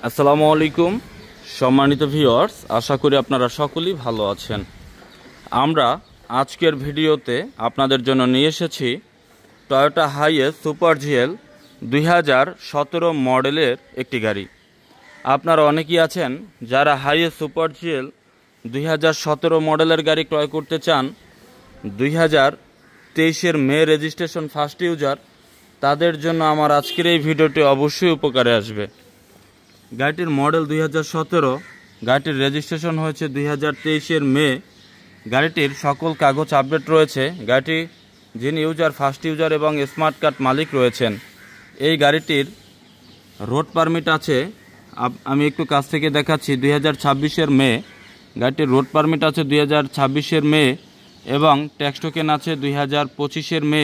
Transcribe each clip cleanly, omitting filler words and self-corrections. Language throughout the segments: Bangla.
আসসালামু আলাইকুম সম্মানিত ভিউয়ার্স, আশা করি আপনারা সকলেই ভালো আছেন। আমরা আজকের ভিডিওতে আপনাদের জন্য নিয়ে এসেছি টয়োটা হাইএস সুপার জিএল 2017 মডেলের একটি গাড়ি। আপনারা অনেকেই আছেন যারা হাইএস সুপার জিএল 2017 মডেলের গাড়ি ক্রয় করতে চান। 2023 মে রেজিস্ট্রেশন ফার্স্ট ইউজার, তাদের জন্য আমার আজকের এই ভিডিওটি অবশ্যই উপকারে আসবে। গাড়িটির মডেল 2017, গাড়িটির রেজিস্ট্রেশন হয়েছে 2023 মে। গাড়িটির সকল কাগজ আপডেট রয়েছে। গাড়িটি যিনি ইউজার, ফার্স্ট ইউজার এবং স্মার্ট কার্ড মালিক রয়েছেন। এই গাড়িটির রোড পারমিট আছে, আমি একটু কাছ থেকে দেখাচ্ছি, 2026 মে। গাড়িটির রোড পারমিট আছে 2026 মে এবং ট্যাক্স টোকেন আছে 2025 মে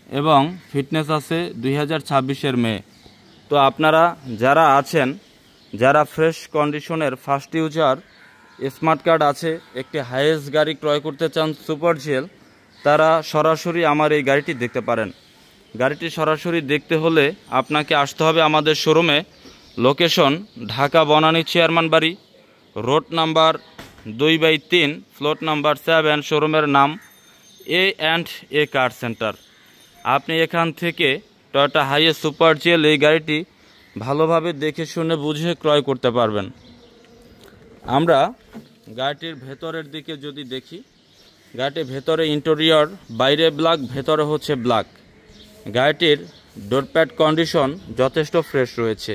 এবং ফিটনেস আছে 2026 মে। তো আপনারা যারা আছেন, যারা ফ্রেশ কন্ডিশনের ফার্স্ট ইউজার, স্মার্ট কার্ড আছে, একটি হাইয়েস্ট গাড়ি ক্রয় করতে চান সুপার জিএল, তারা সরাসরি আমার এই গাড়িটি দেখতে পারেন। গাড়িটি সরাসরি দেখতে হলে আপনাকে আসতে হবে আমাদের শোরুমে। লোকেশন ঢাকা বনানী চেয়ারম্যান বাড়ি, রোড নাম্বার 2/3, ফ্লোট নাম্বার 7, শোরুমের নাম A&A কার সেন্টার। আপনি এখান থেকে টয়োটা হাইএস সুপার জিএল এই গাড়িটি ভালোভাবে দেখে শুনে বুঝে ক্রয় করতে পারবেন। আমরা গাড়িটির ভেতরের দিকে যদি দেখি, গাড়িটির ভেতরে ইন্টেরিয়র, বাইরে ব্ল্যাক, ভেতরে হচ্ছে ব্ল্যাক। গাড়িটির ডোরপ্যাড কন্ডিশন যথেষ্ট ফ্রেশ রয়েছে।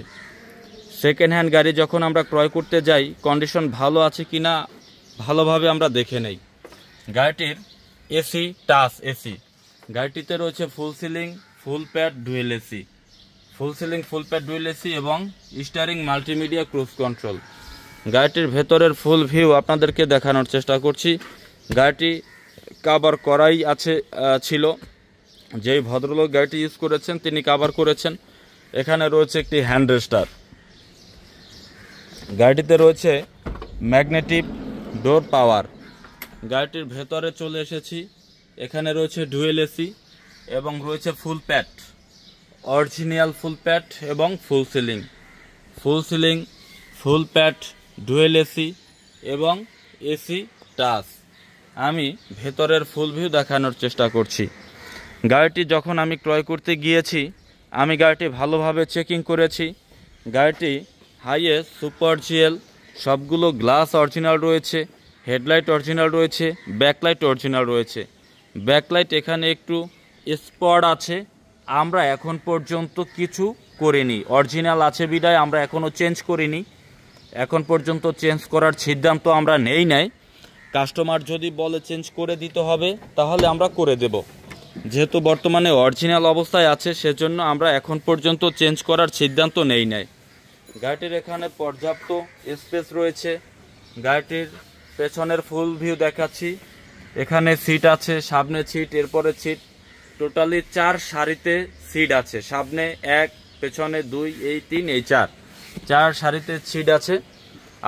সেকেন্ড হ্যান্ড গাড়ি যখন আমরা ক্রয় করতে যাই, কন্ডিশন ভালো আছে কিনা ভালোভাবে আমরা দেখে নেই। গাড়িটির এসি, টাচ এসি। গাড়িটিতে রয়েছে full ceiling, full pad, dual AC, full ceiling, full pad, dual AC এবং স্টিয়ারিং মাল্টিমিডিয়া ক্রুজ কন্ট্রোল। গাড়িটির ভেতরের ফুল ভিউ আপনাদেরকে দেখানোর চেষ্টা করছি। গাড়িটি কাভার করাই ছিল, যেই ভদ্রলোক গাড়িটি ইউজ করেছেন তিনি কাভার করেছেন। এখানে রয়েছে একটি হ্যান্ড রেস্টার। গাড়িটিতে রয়েছে ম্যাগনেটিক ডোর পাওয়ার। গাড়িটির ভেতরে চলে এসেছি, এখানে রয়েছে ডুয়েল এসি এবং রয়েছে full pad, original full pad এবং full ceiling, full pad, dual AC এবং এসি টাচ। আমি ভেতরের ফুল ভিউ দেখানোর চেষ্টা করছি। গাড়িটি যখন আমি ক্রয় করতে গিয়েছি, আমি গাড়িটি ভালোভাবে চেকিং করেছি। গাড়িটি হাইএস সুপার জিএল, সবগুলো গ্লাস অরিজিনাল রয়েছে, হেডলাইট অরিজিনাল রয়েছে, ব্যাকলাইট অরিজিনাল রয়েছে। ব্যাকলাইট এখানে একটু স্পট আছে, আমরা এখন পর্যন্ত কিছু করিনি। অরিজিনাল আছে বিদায় আমরা এখনও চেঞ্জ করিনি। এখন পর্যন্ত চেঞ্জ করার সিদ্ধান্ত আমরা নেই নাই। কাস্টমার যদি বলে চেঞ্জ করে দিতে হবে তাহলে আমরা করে দেব। যেহেতু বর্তমানে অরিজিনাল অবস্থায় আছে, সেজন্য আমরা এখন পর্যন্ত চেঞ্জ করার সিদ্ধান্ত নেই নাই। গাড়িটির এখানে পর্যাপ্ত স্পেস রয়েছে। গাড়িটির পেছনের ফুল ভিউ দেখাচ্ছি। এখানে সিট আছে, সামনে সিট, এরপরে সিট, টোটালি 4 সারিতে সিট আছে। সামনে 1, পেছনে 2, এই 3, এই 4 সারিতে সিট আছে।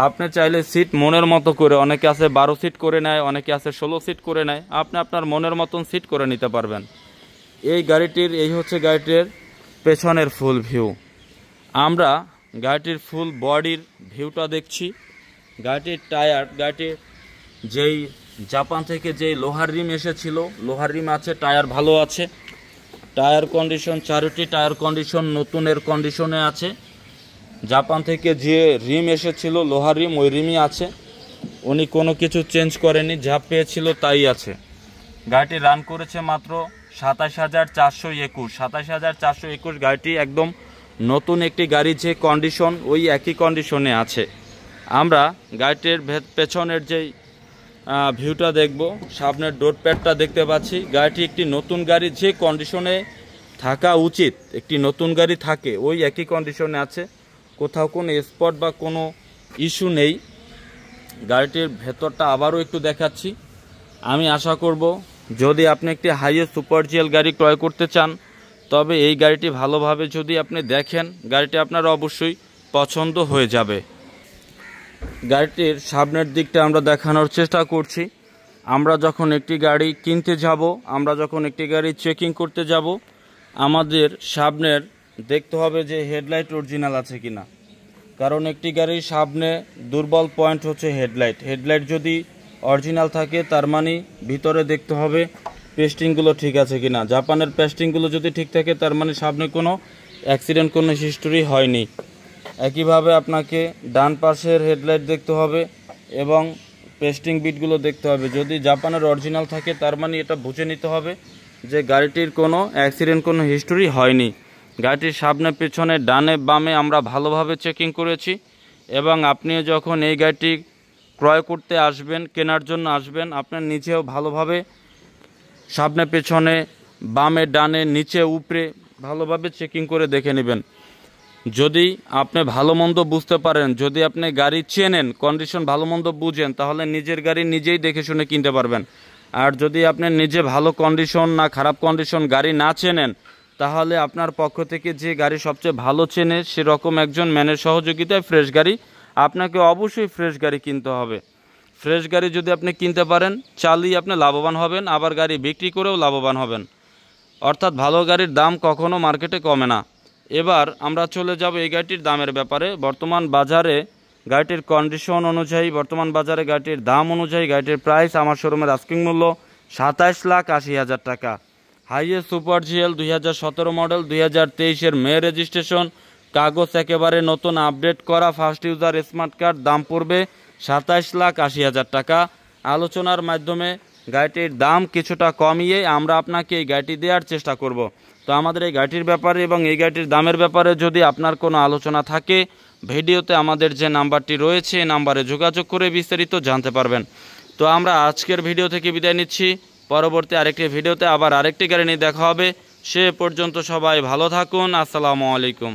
আপনি চাইলে সিট মনের মতো করে, অনেকে আছে 12 সিট করে নেয়, অনেকে আছে 16 সিট করে নেয়, আপনি আপনার মনের মতন সিট করে নিতে পারবেন। এই হচ্ছে গাড়িটির পেছনের ফুল ভিউ। আমরা গাড়িটির ফুল বডির ভিউটা দেখছি। গাড়িটির টায়ার, গাড়িটির যেই জাপান থেকে যেই লোহার রিম এসেছিল, লোহার রিম আছে, টায়ার ভালো আছে। টায়ার কন্ডিশন, 4টি টায়ার কন্ডিশন নতুনের কন্ডিশনে আছে। জাপান থেকে যে রিম এসেছিল লোহার রিম, ওই রিমই আছে। উনি কোনো কিছু চেঞ্জ করেনি, যা পেয়েছিল তাই আছে। গাড়িটি রান করেছে মাত্র 27,421। 27,421 গাড়িটি একদম নতুন একটি গাড়ি, যে কন্ডিশন ওই একই কন্ডিশনে আছে। আমরা গাড়িটির পেছনের যেই ভিউটা দেখব, সামনের ডোর প্যাডটা দেখতে পাচ্ছি। গাড়িটি একটি নতুন গাড়ি, যে কন্ডিশনে থাকা উচিত একটি নতুন গাড়ি থাকে, ওই একই কন্ডিশনে আছে। কোথাও কোনো স্পট বা কোনো ইস্যু নেই। গাড়িটির ভেতরটা আবারও একটু দেখাচ্ছি। আমি আশা করব যদি আপনি একটি হাইয়েস্ট সুপার জিএল গাড়ি ক্রয় করতে চান, তবে এই গাড়িটি ভালোভাবে যদি আপনি দেখেন, গাড়িটি আপনার অবশ্যই পছন্দ হয়ে যাবে। গাড়িটির সামনের দিকটা আমরা দেখানোর চেষ্টা করছি। আমরা যখন একটি গাড়ি কিনতে যাব, আমরা যখন একটি গাড়ি চেকিং করতে যাব, আমাদের সামনের দেখতে হবে যে হেডলাইট অরিজিনাল আছে কিনা। কারণ একটি গাড়ির সামনে দুর্বল পয়েন্ট হচ্ছে হেডলাইট। হেডলাইট যদি অরিজিনাল থাকে তার মানে ভিতরে দেখতে হবে পেস্টিংগুলো ঠিক আছে কিনা। জাপানের পেস্টিংগুলো যদি ঠিক থাকে তার মানে সামনে কোনো অ্যাক্সিডেন্ট, কোনো হিস্টোরি হয়নি। একইভাবে আপনাকে ডান পাশের হেডলাইট দেখতে হবে এবং পেস্টিং বিটগুলো দেখতে হবে। যদি জাপানের অরিজিনাল থাকে তার মানে এটা বুঝে নিতে হবে যে গাড়িটির কোনো অ্যাক্সিডেন্ট, কোনো হিস্টোরি হয়নি। গাড়িটির সামনে পেছনে ডানে বামে আমরা ভালোভাবে চেকিং করেছি এবং আপনিও যখন এই গাড়িটি ক্রয় করতে আসবেন, কেনার জন্য আসবেন, আপনার নিজেও ভালোভাবে সামনে পেছনে বামে ডানে নিচে উপরে ভালোভাবে চেকিং করে দেখে নেবেন। যদি আপনি ভালো মন্দ বুঝতে পারেন, যদি আপনি গাড়ি চেনেন, কন্ডিশন ভালো মন্দ বুঝেন, তাহলে নিজের গাড়ি নিজেই দেখে শুনে কিনতে পারবেন। আর যদি আপনি নিজে ভালো কন্ডিশন না খারাপ কন্ডিশন গাড়ি না চেনেন, তাহলে আপনার পক্ষ থেকে যে গাড়ি সবচেয়ে ভালো চেনে সেরকম একজন ম্যানের সহযোগিতায় ফ্রেশ গাড়ি, আপনাকে অবশ্যই ফ্রেশ গাড়ি কিনতে হবে। ফ্রেশ গাড়ি যদি আপনি কিনতে পারেন, চালিয়ে আপনি লাভবান হবেন, আবার গাড়ি বিক্রি করেও লাভবান হবেন। অর্থাৎ ভালো গাড়ির দাম কখনো মার্কেটে কমে না। এবার আমরা চলে যাব এই গাড়িটির দামের ব্যাপারে। বর্তমান বাজারে গাড়িটির কন্ডিশন অনুযায়ী, বর্তমান বাজারে গাড়িটির দাম অনুযায়ী গাড়িটির প্রাইস আমার শোরুমের আস্কিং মূল্য 27,80,000 টাকা। হাইয়েস্ট সুপার জিএল 2017 মডেল, 2023-এর মে রেজিস্ট্রেশন, কাগজ একেবারে নতুন আপডেট করা, ফার্স্ট ইউজার স্মার্ট কার্ড, দাম পড়বে 27,80,000 টাকা। আলোচনার মাধ্যমে গাড়িটির দাম কিছুটা কমিয়ে আমরা আপনাকে এই গাড়িটি দেওয়ার চেষ্টা করব। তো আমাদের এই গাড়িটির ব্যাপারে এবং এই গাড়িটির দামের ব্যাপারে যদি আপনার কোনো আলোচনা থাকে, ভিডিওতে আমাদের যে নাম্বারটি রয়েছে এই নাম্বারে যোগাযোগ করে বিস্তারিত জানতে পারবেন। তো আমরা আজকের ভিডিও থেকে বিদায় নিচ্ছি। পরবর্তী আরেকটি ভিডিওতে আবার আরেকটি গাড়ি নিয়ে দেখা হবে। সে পর্যন্ত সবাই ভালো থাকুন। আসসালামু আলাইকুম।